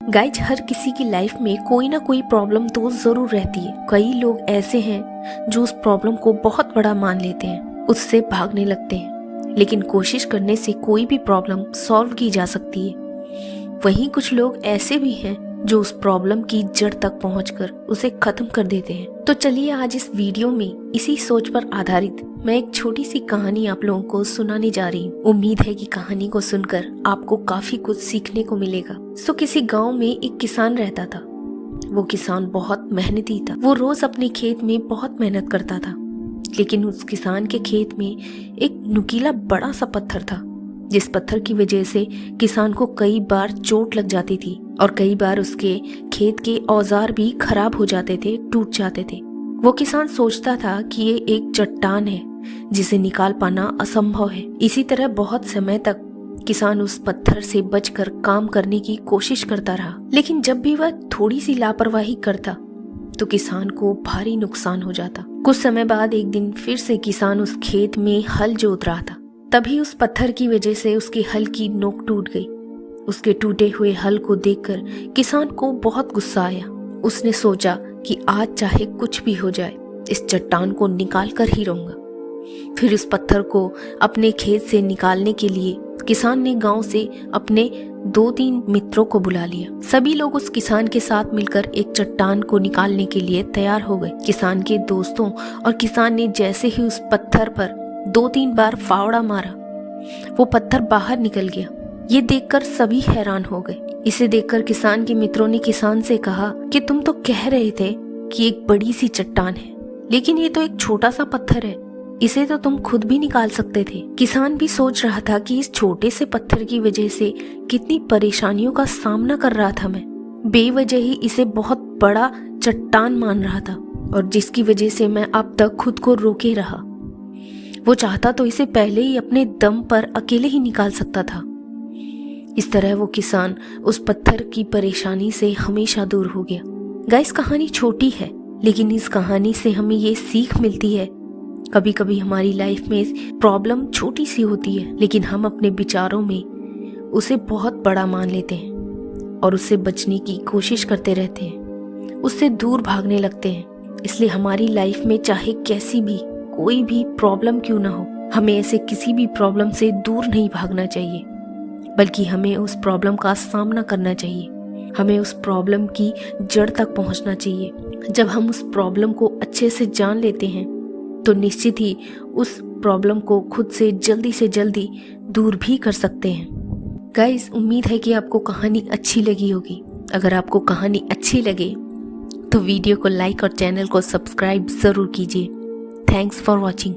Guys, हर किसी की life में कोई ना कोई प्रॉब्लम तो जरूर रहती है। कई लोग ऐसे हैं जो उस प्रॉब्लम को बहुत बड़ा मान लेते हैं, उससे भागने लगते हैं, लेकिन कोशिश करने से कोई भी प्रॉब्लम सॉल्व की जा सकती है। वहीं कुछ लोग ऐसे भी हैं जो उस प्रॉब्लम की जड़ तक पहुंचकर उसे खत्म कर देते हैं। तो चलिए आज इस वीडियो में इसी सोच पर आधारित मैं एक छोटी सी कहानी आप लोगों को सुनाने जा रही हूँ। उम्मीद है कि कहानी को सुनकर आपको काफी कुछ सीखने को मिलेगा। तो किसी गांव में एक किसान रहता था। वो किसान बहुत मेहनती था। वो रोज अपने खेत में बहुत मेहनत करता था, लेकिन उस किसान के खेत में एक नुकीला बड़ा सा पत्थर था, जिस पत्थर की वजह से किसान को कई बार चोट लग जाती थी और कई बार उसके खेत के औजार भी खराब हो जाते थे, टूट जाते थे। वो किसान सोचता था कि ये एक चट्टान है जिसे निकाल पाना असंभव है। इसी तरह बहुत समय तक किसान उस पत्थर से बचकर काम करने की कोशिश करता रहा, लेकिन जब भी वह थोड़ी सी लापरवाही करता तो किसान को भारी नुकसान हो जाता। कुछ समय बाद एक दिन फिर से किसान उस खेत में हल जोत रहा था। तभी उस पत्थर की वजह से उसके हल की नोक टूट गई। उसके टूटे हुए हल को देखकर किसान को बहुत गुस्सा आया। उसने सोचा कि आज चाहे कुछ भी हो जाए, इस चट्टान को निकाल कर ही रहूंगा। फिर उस पत्थर को अपने खेत से निकालने के लिए किसान ने गांव से अपने 2-3 मित्रों को बुला लिया। सभी लोग उस किसान के साथ मिलकर एक चट्टान को निकालने के लिए तैयार हो गए। किसान के दोस्तों और किसान ने जैसे ही उस पत्थर पर 2-3 बार फावड़ा मारा, वो पत्थर बाहर निकल गया। ये देखकर सभी हैरान हो गए। इसे देखकर किसान के मित्रों ने किसान से कहा कि तुम तो कह रहे थे कि एक बड़ी सी चट्टान है, लेकिन ये तो एक छोटा सा पत्थर है, इसे तो तुम खुद भी निकाल सकते थे। किसान भी सोच रहा था कि इस छोटे से पत्थर की वजह से कितनी परेशानियों का सामना कर रहा था मैं। बेवजह ही इसे बहुत बड़ा चट्टान मान रहा था और जिसकी वजह से मैं अब तक खुद को रोके रहा। वो चाहता तो इसे पहले ही अपने दम पर अकेले ही निकाल सकता था। इस तरह वो किसान उस पत्थर की परेशानी से हमेशा दूर हो गया। गाइस, कहानी छोटी है, लेकिन इस कहानी से हमें ये सीख मिलती है, कभी कभी हमारी लाइफ में प्रॉब्लम छोटी सी होती है, लेकिन हम अपने विचारों में उसे बहुत बड़ा मान लेते हैं और उससे बचने की कोशिश करते रहते हैं, उससे दूर भागने लगते हैं। इसलिए हमारी लाइफ में चाहे कैसी भी कोई भी प्रॉब्लम क्यों ना हो, हमें ऐसे किसी भी प्रॉब्लम से दूर नहीं भागना चाहिए, बल्कि हमें उस प्रॉब्लम का सामना करना चाहिए। हमें उस प्रॉब्लम की जड़ तक पहुंचना चाहिए। जब हम उस प्रॉब्लम को अच्छे से जान लेते हैं तो निश्चित ही उस प्रॉब्लम को खुद से जल्दी दूर भी कर सकते हैं। गाइस, उम्मीद है कि आपको कहानी अच्छी लगी होगी। अगर आपको कहानी अच्छी लगे तो वीडियो को लाइक और चैनल को सब्सक्राइब जरूर कीजिए। Thanks for watching.